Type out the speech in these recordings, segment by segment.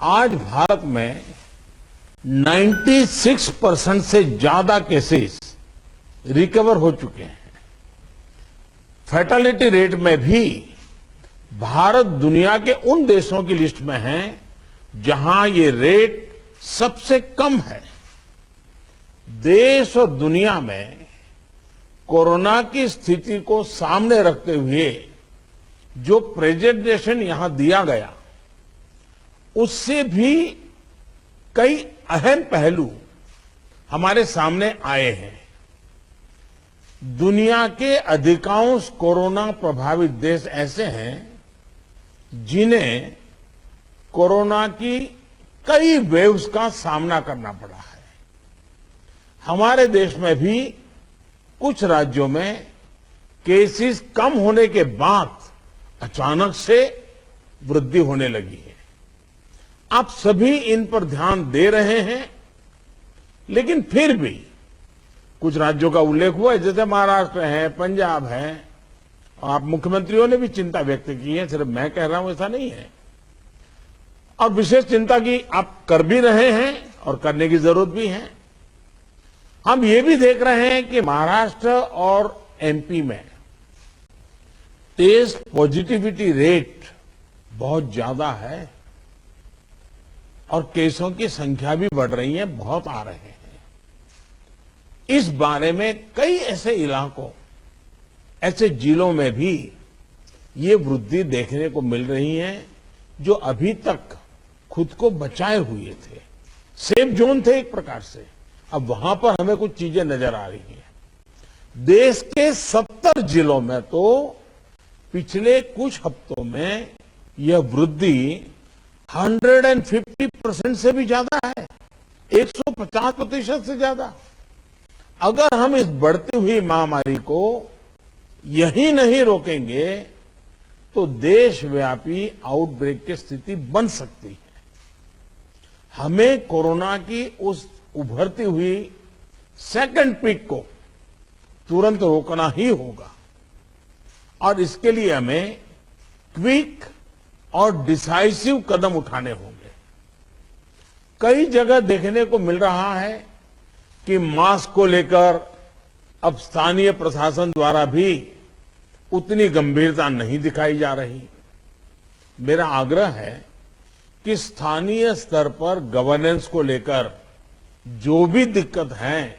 आज भारत में 96% से ज्यादा केसेस रिकवर हो चुके हैं। फैटेलिटी रेट में भी भारत दुनिया के उन देशों की लिस्ट में है जहां ये रेट सबसे कम है। देश और दुनिया में कोरोना की स्थिति को सामने रखते हुए जो प्रेजेंटेशन यहां दिया गया, उससे भी कई अहम पहलू हमारे सामने आए हैं। दुनिया के अधिकांश कोरोना प्रभावित देश ऐसे हैं जिन्हें कोरोना की कई वेव्स का सामना करना पड़ा है। हमारे देश में भी कुछ राज्यों में केसेस कम होने के बाद अचानक से वृद्धि होने लगी है। आप सभी इन पर ध्यान दे रहे हैं, लेकिन फिर भी कुछ राज्यों का उल्लेख हुआ है, जैसे महाराष्ट्र है, पंजाब है, और आप मुख्यमंत्रियों ने भी चिंता व्यक्त की है, सिर्फ मैं कह रहा हूं ऐसा नहीं है। और विशेष चिंता की आप कर भी रहे हैं और करने की जरूरत भी है। हम ये भी देख रहे हैं कि महाराष्ट्र और एमपी में टेस्ट पॉजिटिविटी रेट बहुत ज्यादा है और केसों की संख्या भी बढ़ रही है, बहुत आ रहे हैं। इस बारे में कई ऐसे इलाकों, ऐसे जिलों में भी ये वृद्धि देखने को मिल रही है जो अभी तक खुद को बचाए हुए थे, सेफ जोन थे एक प्रकार से। अब वहां पर हमें कुछ चीजें नजर आ रही हैं। देश के 70 जिलों में तो पिछले कुछ हफ्तों में यह वृद्धि 150% से भी ज्यादा है, 150% से ज्यादा। अगर हम इस बढ़ती हुई महामारी को यही नहीं रोकेंगे तो देशव्यापी आउटब्रेक की स्थिति बन सकती है। हमें कोरोना की उस उभरती हुई सेकंड पीक को तुरंत रोकना ही होगा और इसके लिए हमें क्विक और डिसाइसिव कदम उठाने होंगे। कई जगह देखने को मिल रहा है कि मास्क को लेकर अब स्थानीय प्रशासन द्वारा भी उतनी गंभीरता नहीं दिखाई जा रही। मेरा आग्रह है कि स्थानीय स्तर पर गवर्नेंस को लेकर जो भी दिक्कत है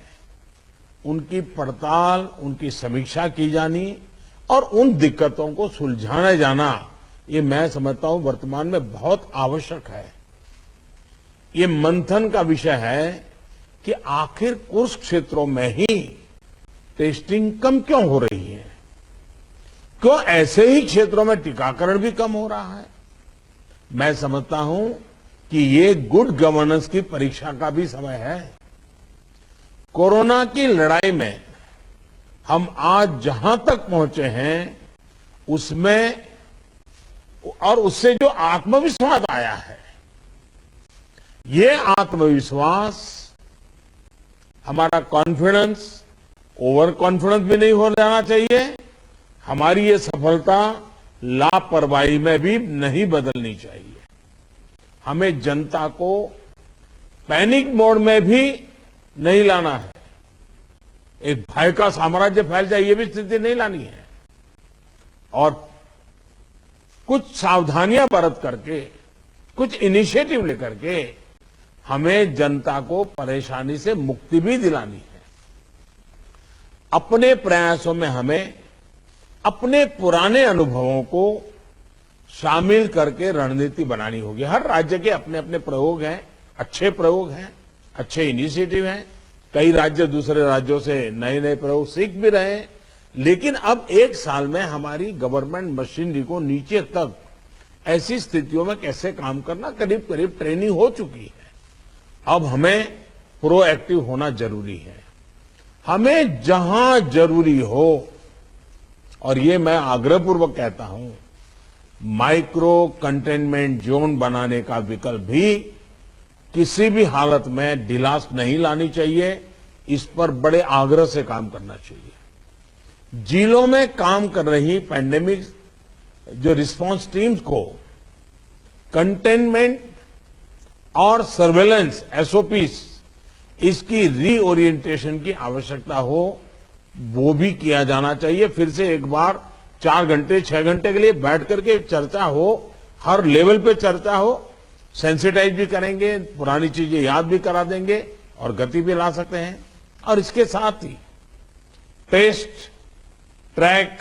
उनकी पड़ताल, उनकी समीक्षा की जानी और उन दिक्कतों को सुलझाया जाना, ये मैं समझता हूं वर्तमान में बहुत आवश्यक है। ये मंथन का विषय है कि आखिर कुछ क्षेत्रों में ही टेस्टिंग कम क्यों हो रही है, क्यों ऐसे ही क्षेत्रों में टीकाकरण भी कम हो रहा है। मैं समझता हूं कि ये गुड गवर्नेंस की परीक्षा का भी समय है। कोरोना की लड़ाई में हम आज जहां तक पहुंचे हैं उसमें और उससे जो आत्मविश्वास आया है, ये आत्मविश्वास, हमारा कॉन्फिडेंस ओवर कॉन्फिडेंस भी नहीं हो जाना चाहिए। हमारी ये सफलता लापरवाही में भी नहीं बदलनी चाहिए। हमें जनता को पैनिक मोड में भी नहीं लाना है। एक भय का साम्राज्य फैल जाए, ये भी स्थिति नहीं लानी है। और कुछ सावधानियां बरत करके, कुछ इनिशिएटिव लेकर के हमें जनता को परेशानी से मुक्ति भी दिलानी है। अपने प्रयासों में हमें अपने पुराने अनुभवों को शामिल करके रणनीति बनानी होगी। हर राज्य के अपने अपने प्रयोग हैं, अच्छे प्रयोग हैं, अच्छे इनिशिएटिव हैं। कई राज्य दूसरे राज्यों से नए नए प्रयोग सीख भी रहे हैं। लेकिन अब एक साल में हमारी गवर्नमेंट मशीनरी को नीचे तक ऐसी स्थितियों में कैसे काम करना, करीब करीब ट्रेनिंग हो चुकी है। अब हमें प्रोएक्टिव होना जरूरी है। हमें जहां जरूरी हो, और ये मैं आग्रहपूर्वक कहता हूं, माइक्रो कंटेनमेंट जोन बनाने का विकल्प भी किसी भी हालत में ढिलास नहीं लानी चाहिए। इस पर बड़े आग्रह से काम करना चाहिए। जिलों में काम कर रही पैंडेमिक जो रिस्पांस टीम्स को कंटेनमेंट और सर्वेलेंस एसओपीस इसकी रीओरिएंटेशन की आवश्यकता हो वो भी किया जाना चाहिए। फिर से एक बार 4 घंटे 6 घंटे के लिए बैठ करके चर्चा हो, हर लेवल पे चर्चा हो, सेंसिटाइज भी करेंगे, पुरानी चीजें याद भी करा देंगे और गति भी ला सकते हैं। और इसके साथ ही टेस्ट, ट्रैक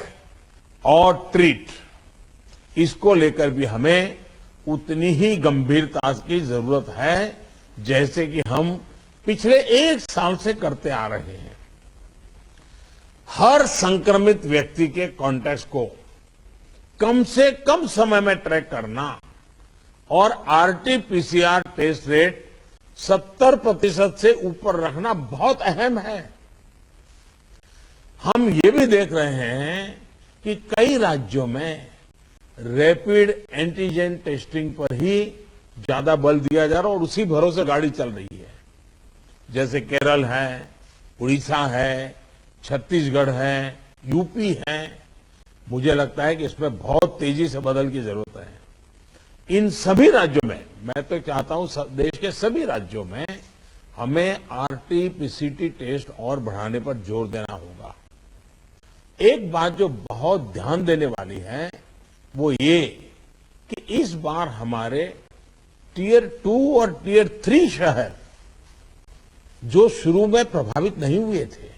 और ट्रीट इसको लेकर भी हमें उतनी ही गंभीरता की जरूरत है जैसे कि हम पिछले 1 साल से करते आ रहे हैं। हर संक्रमित व्यक्ति के कॉन्टैक्ट को कम से कम समय में ट्रैक करना और आरटी-पीसीआर टेस्ट रेट 70% से ऊपर रखना बहुत अहम है। हम ये भी देख रहे हैं कि कई राज्यों में रैपिड एंटीजन टेस्टिंग पर ही ज्यादा बल दिया जा रहा है और उसी भरोसे गाड़ी चल रही है। जैसे केरल है, उड़ीसा है, छत्तीसगढ़ है, यूपी है। मुझे लगता है कि इसमें बहुत तेजी से बदल की जरूरत है। इन सभी राज्यों में, मैं तो चाहता हूं देश के सभी राज्यों में हमें आरटी-पीसीटी टेस्ट और बढ़ाने पर जोर देना होगा। एक बात जो बहुत ध्यान देने वाली है वो ये कि इस बार हमारे टियर 2 और टियर 3 शहर जो शुरू में प्रभावित नहीं हुए थे,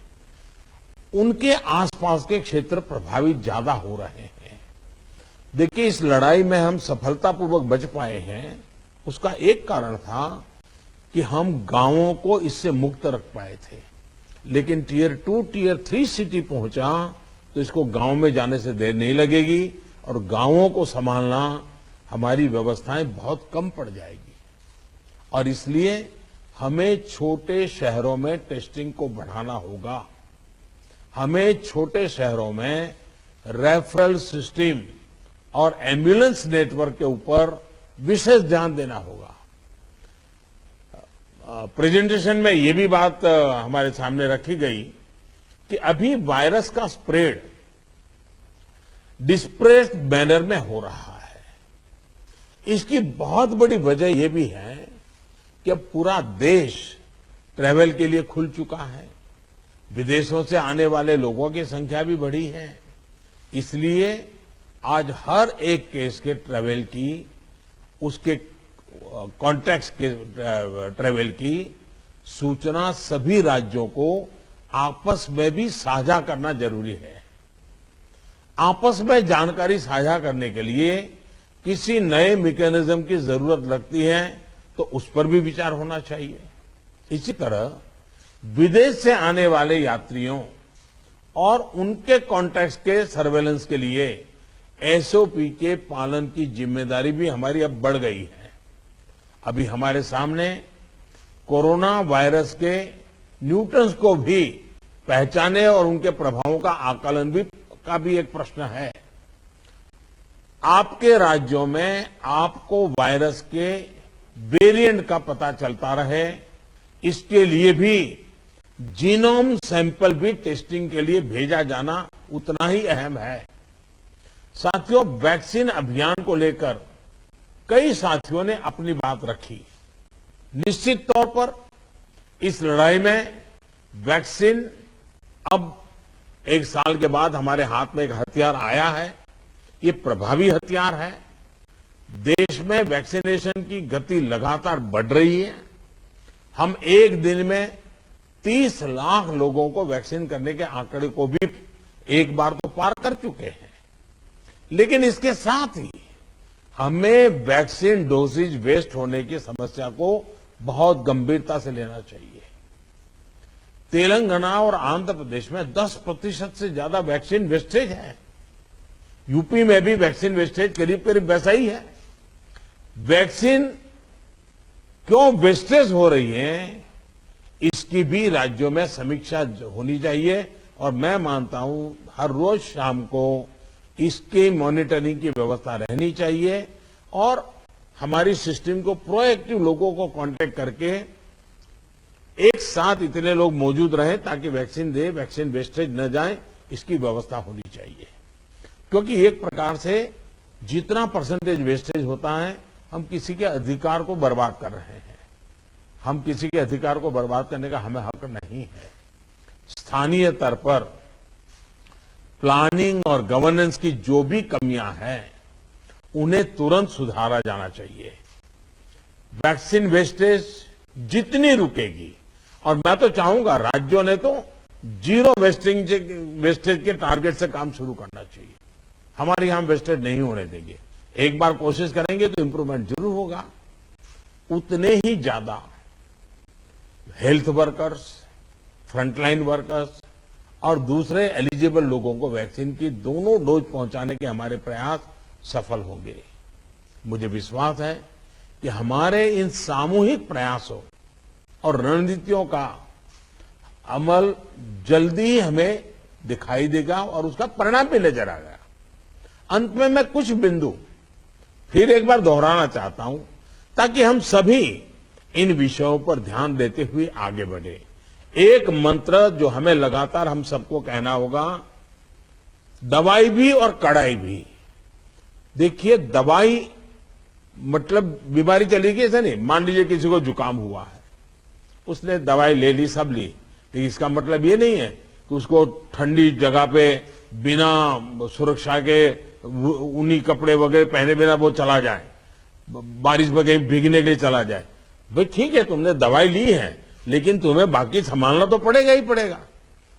उनके आसपास के क्षेत्र प्रभावित ज्यादा हो रहे हैं। देखिए, इस लड़ाई में हम सफलतापूर्वक बच पाए हैं, उसका एक कारण था कि हम गांवों को इससे मुक्त रख पाए थे। लेकिन टियर 2, टियर 3 सिटी पहुंचा तो इसको गांव में जाने से देर नहीं लगेगी और गांवों को संभालना हमारी व्यवस्थाएं बहुत कम पड़ जाएगी। और इसलिए हमें छोटे शहरों में टेस्टिंग को बढ़ाना होगा। हमें छोटे शहरों में रेफरल सिस्टम और एम्बुलेंस नेटवर्क के ऊपर विशेष ध्यान देना होगा। प्रेजेंटेशन में ये भी बात हमारे सामने रखी गई कि अभी वायरस का स्प्रेड डिस्प्रेस्ड मैनर में हो रहा है। इसकी बहुत बड़ी वजह यह भी है कि अब पूरा देश ट्रैवल के लिए खुल चुका है। विदेशों से आने वाले लोगों की संख्या भी बढ़ी है। इसलिए आज हर एक केस के ट्रैवल की, उसके कॉन्टैक्ट्स के ट्रैवल की सूचना सभी राज्यों को आपस में भी साझा करना जरूरी है। आपस में जानकारी साझा करने के लिए किसी नए मैकेनिज्म की जरूरत लगती है तो उस पर भी विचार होना चाहिए। इसी तरह विदेश से आने वाले यात्रियों और उनके कॉन्टैक्ट्स के सर्वेलेंस के लिए एसओपी के पालन की जिम्मेदारी भी हमारी अब बढ़ गई है। अभी हमारे सामने कोरोना वायरस के न्यूटन्स को भी पहचाने और उनके प्रभावों का आकलन का भी एक प्रश्न है। आपके राज्यों में आपको वायरस के वेरिएंट का पता चलता रहे, इसके लिए भी जीनोम सैंपल भी टेस्टिंग के लिए भेजा जाना उतना ही अहम है। साथियों, वैक्सीन अभियान को लेकर कई साथियों ने अपनी बात रखी। निश्चित तौर पर इस लड़ाई में वैक्सीन अब 1 साल के बाद हमारे हाथ में एक हथियार आया है। ये प्रभावी हथियार है। देश में वैक्सीनेशन की गति लगातार बढ़ रही है। हम एक दिन में 30 लाख लोगों को वैक्सीन करने के आंकड़े को भी एक बार तो पार कर चुके हैं। लेकिन इसके साथ ही हमें वैक्सीन डोसेज वेस्ट होने की समस्या को बहुत गंभीरता से लेना चाहिए। तेलंगाना और आंध्र प्रदेश में 10% से ज्यादा वैक्सीन वेस्टेज है। यूपी में भी वैक्सीन वेस्टेज करीब करीब वैसा ही है। वैक्सीन क्यों वेस्टेज हो रही है, इसकी भी राज्यों में समीक्षा होनी चाहिए और मैं मानता हूं हर रोज शाम को इसकी मॉनिटरिंग की व्यवस्था रहनी चाहिए और हमारी सिस्टम को प्रोएक्टिव लोगों को कांटेक्ट करके एक साथ इतने लोग मौजूद रहें ताकि वैक्सीन दे, वैक्सीन वेस्टेज न जाए, इसकी व्यवस्था होनी चाहिए। क्योंकि एक प्रकार से जितना परसेंटेज वेस्टेज होता है, हम किसी के अधिकार को बर्बाद कर रहे हैं। हम किसी के अधिकार को बर्बाद करने का हमें हक नहीं है। स्थानीय स्तर पर प्लानिंग और गवर्नेंस की जो भी कमियां हैं उन्हें तुरंत सुधारा जाना चाहिए। वैक्सीन वेस्टेज जितनी रुकेगी, और मैं तो चाहूंगा राज्यों ने तो जीरो वेस्टेज के टारगेट से काम शुरू करना चाहिए। हमारे यहां वेस्टेज नहीं होने देंगे। एक बार कोशिश करेंगे तो इंप्रूवमेंट जरूर होगा। उतने ही ज्यादा हेल्थ वर्कर्स, फ्रंटलाइन वर्कर्स और दूसरे एलिजिबल लोगों को वैक्सीन की दोनों डोज पहुंचाने के हमारे प्रयास सफल होंगे। मुझे विश्वास है कि हमारे इन सामूहिक प्रयासों और रणनीतियों का अमल जल्दी ही हमें दिखाई देगा और उसका परिणाम भी नजर आएगा। अंत में मैं कुछ बिंदु फिर एक बार दोहराना चाहता हूं ताकि हम सभी इन विषयों पर ध्यान देते हुए आगे बढ़े। एक मंत्र जो हमें लगातार हम सबको कहना होगा, दवाई भी और कड़ाई भी। देखिए, दवाई मतलब बीमारी चली गई ऐसा नहीं। मान लीजिए किसी को जुकाम हुआ है, उसने दवाई ले ली, सब ली, लेकिन इसका मतलब ये नहीं है कि उसको ठंडी जगह पे बिना सुरक्षा के ऊनी कपड़े वगैरह पहने बिना वो चला जाए, बारिश में कहीं भीगने के लिए चला जाए। भाई ठीक है, तुमने दवाई ली है, लेकिन तुम्हें बाकी संभालना तो पड़ेगा ही पड़ेगा।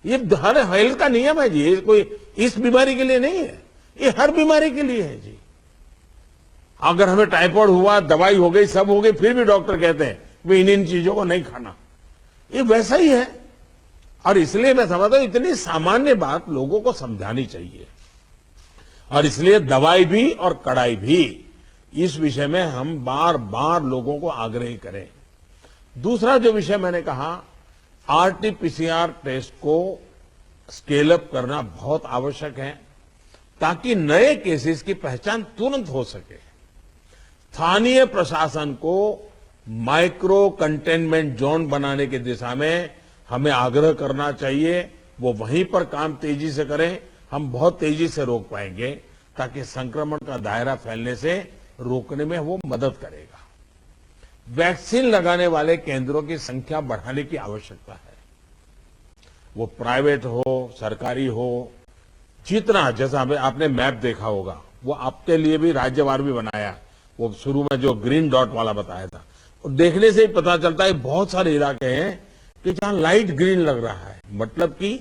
ये हर हेल्थ का नियम है जी। ये कोई इस बीमारी के लिए नहीं है, ये हर बीमारी के लिए है जी। अगर हमें टाइफाइड हुआ, दवाई हो गई, सब हो गई, फिर भी डॉक्टर कहते हैं वे इन चीजों को नहीं खाना। ये वैसा ही है। और इसलिए मैं समझता हूं इतनी सामान्य बात लोगों को समझानी चाहिए। और इसलिए दवाई भी और कड़ाई भी, इस विषय में हम बार बार लोगों को आग्रह करें। दूसरा जो विषय मैंने कहा, आरटीपीसीआर टेस्ट को स्केल अप करना बहुत आवश्यक है ताकि नए केसेस की पहचान तुरंत हो सके। स्थानीय प्रशासन को माइक्रो कंटेनमेंट जोन बनाने की दिशा में हमें आग्रह करना चाहिए। वो वहीं पर काम तेजी से करें, हम बहुत तेजी से रोक पाएंगे, ताकि संक्रमण का दायरा फैलने से रोकने में वो मदद करेगा। वैक्सीन लगाने वाले केंद्रों की संख्या बढ़ाने की आवश्यकता है। वो प्राइवेट हो, सरकारी हो, जितना, जैसा आपने मैप देखा होगा, वो आपके लिए भी राज्यवार भी बनाया। वो शुरू में जो ग्रीन डॉट वाला बताया था, और देखने से ही पता चलता है बहुत सारे इलाके हैं कि जहां लाइट ग्रीन लग रहा है, मतलब कि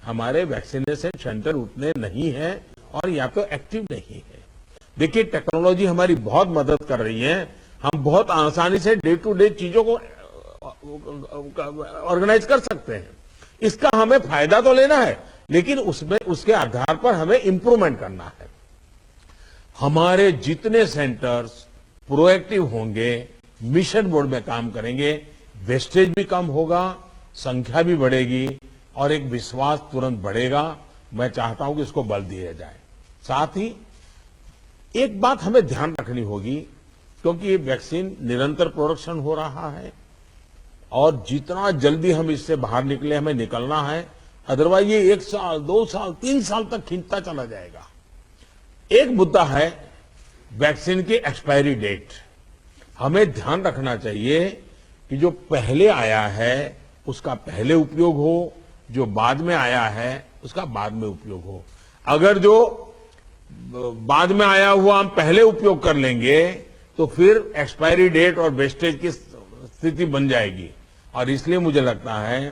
हमारे वैक्सीनेशन सेंटर उतने नहीं है और या तो एक्टिव नहीं है। देखिए, टेक्नोलॉजी हमारी बहुत मदद कर रही है। हम बहुत आसानी से डे टू डे चीजों को ऑर्गेनाइज कर सकते हैं। इसका हमें फायदा तो लेना है, लेकिन उसमें उसके आधार पर हमें इंप्रूवमेंट करना है। हमारे जितने सेंटर्स प्रोएक्टिव होंगे, मिशन मोड में काम करेंगे, वेस्टेज भी कम होगा, संख्या भी बढ़ेगी और एक विश्वास तुरंत बढ़ेगा। मैं चाहता हूं कि इसको बल दिया जाए। साथ ही एक बात हमें ध्यान रखनी होगी, क्योंकि ये वैक्सीन निरंतर प्रोडक्शन हो रहा है और जितना जल्दी हम इससे बाहर निकले, हमें निकलना है। अदरवाइज ये 1 साल, 2 साल, 3 साल तक खींचता चला जाएगा। एक मुद्दा है वैक्सीन की एक्सपायरी डेट। हमें ध्यान रखना चाहिए कि जो पहले आया है उसका पहले उपयोग हो, जो बाद में आया है उसका बाद में उपयोग हो। अगर जो बाद में आया हुआ हम पहले उपयोग कर लेंगे तो फिर एक्सपायरी डेट और वेस्टेज की स्थिति बन जाएगी। और इसलिए मुझे लगता है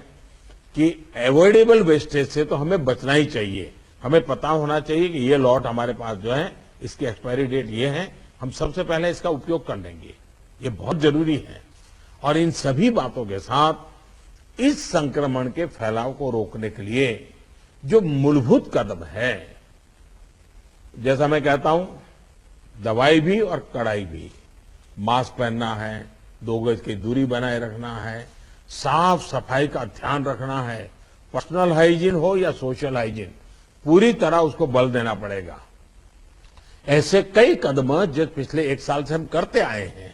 कि अवॉइडेबल वेस्टेज से तो हमें बचना ही चाहिए। हमें पता होना चाहिए कि ये लॉट हमारे पास जो है, इसकी एक्सपायरी डेट ये है, हम सबसे पहले इसका उपयोग कर लेंगे। ये बहुत जरूरी है। और इन सभी बातों के साथ इस संक्रमण के फैलाव को रोकने के लिए जो मूलभूत कदम है, जैसा मैं कहता हूं, दवाई भी और कड़ाई भी। मास्क पहनना है, 2 गज की दूरी बनाए रखना है, साफ सफाई का ध्यान रखना है, पर्सनल हाइजीन हो या सोशल हाइजीन, पूरी तरह उसको बल देना पड़ेगा। ऐसे कई कदम जो पिछले 1 साल से हम करते आए हैं,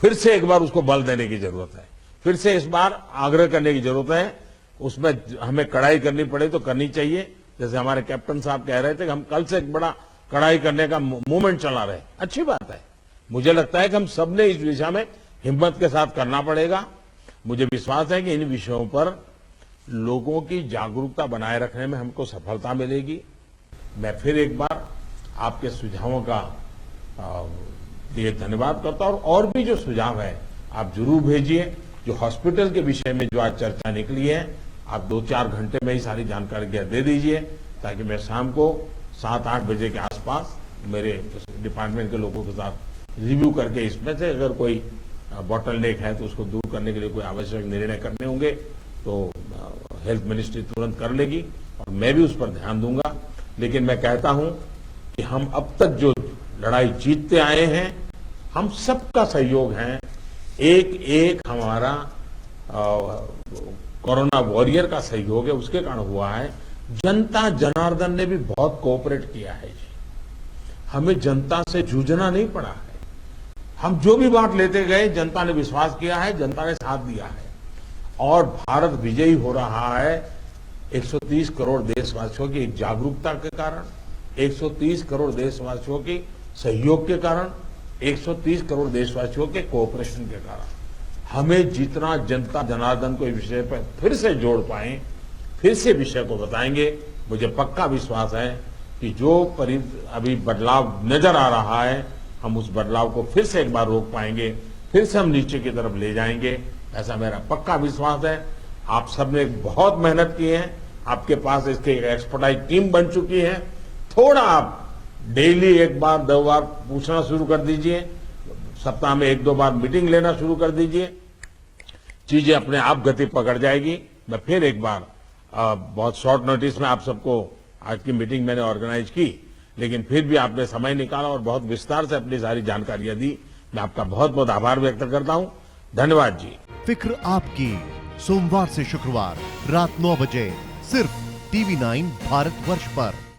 फिर से एक बार उसको बल देने की जरूरत है। फिर से इस बार आग्रह करने की जरूरत है। उसमें हमें कड़ाई करनी पड़े तो करनी चाहिए। जैसे हमारे कैप्टन साहब कह रहे थे कि हम कल से एक बड़ा कड़ाई करने का मूवमेंट चला रहे, अच्छी बात है। मुझे लगता है कि हम सब ने इस दिशा में हिम्मत के साथ करना पड़ेगा। मुझे विश्वास है कि इन विषयों पर लोगों की जागरूकता बनाए रखने में हमको सफलता मिलेगी। मैं फिर एक बार आपके सुझावों का लिए धन्यवाद करता हूं और भी जो सुझाव है आप जरूर भेजिए। जो हॉस्पिटल के विषय में जो आज चर्चा निकली है, आप 2-4 घंटे में ही सारी जानकारी दे दीजिए, ताकि मैं शाम को 7-8 बजे के आसपास मेरे डिपार्टमेंट के लोगों के साथ रिव्यू करके इसमें से अगर कोई बॉटल नेक है तो उसको दूर करने के लिए कोई आवश्यक निर्णय करने होंगे तो हेल्थ मिनिस्ट्री तुरंत कर लेगी और मैं भी उस पर ध्यान दूंगा। लेकिन मैं कहता हूं कि हम अब तक जो लड़ाई जीतते आए हैं, हम सबका सहयोग है। एक हमारा कोरोना वॉरियर का सहयोग है, उसके कारण हुआ है। जनता जनार्दन ने भी बहुत कोऑपरेट किया है जी। हमें जनता से जूझना नहीं पड़ा है। हम जो भी बात लेते गए, जनता ने विश्वास किया है, जनता ने साथ दिया है और भारत विजयी हो रहा है 130 करोड़ देशवासियों की जागरूकता के कारण, 130 करोड़ देशवासियों के सहयोग के कारण, 130 करोड़ देशवासियों के कोऑपरेशन के कारण। हमें जितना जनता जनार्दन को इस विषय पर फिर से जोड़ पाए, फिर से विषय को बताएंगे, मुझे पक्का विश्वास है कि जो अभी बदलाव नजर आ रहा है, हम उस बदलाव को फिर से एक बार रोक पाएंगे, फिर से हम नीचे की तरफ ले जाएंगे, ऐसा मेरा पक्का विश्वास है। आप सबने बहुत मेहनत की है, आपके पास इसके एक्सपर्टाइज टीम बन चुकी है। थोड़ा आप डेली 1 बार 2 बार पूछना शुरू कर दीजिए, सप्ताह में 1-2 बार मीटिंग लेना शुरू कर दीजिए, चीजें अपने आप गति पकड़ जाएगी। मैं फिर एक बार बहुत शॉर्ट नोटिस में आप सबको आज की मीटिंग मैंने ऑर्गेनाइज की, लेकिन फिर भी आपने समय निकाला और बहुत विस्तार से अपनी सारी जानकारियां दी। मैं आपका बहुत बहुत आभार व्यक्त करता हूं। धन्यवाद जी। फिक्र आपकी, सोमवार से शुक्रवार रात 9 बजे सिर्फ TV9 भारतवर्ष पर।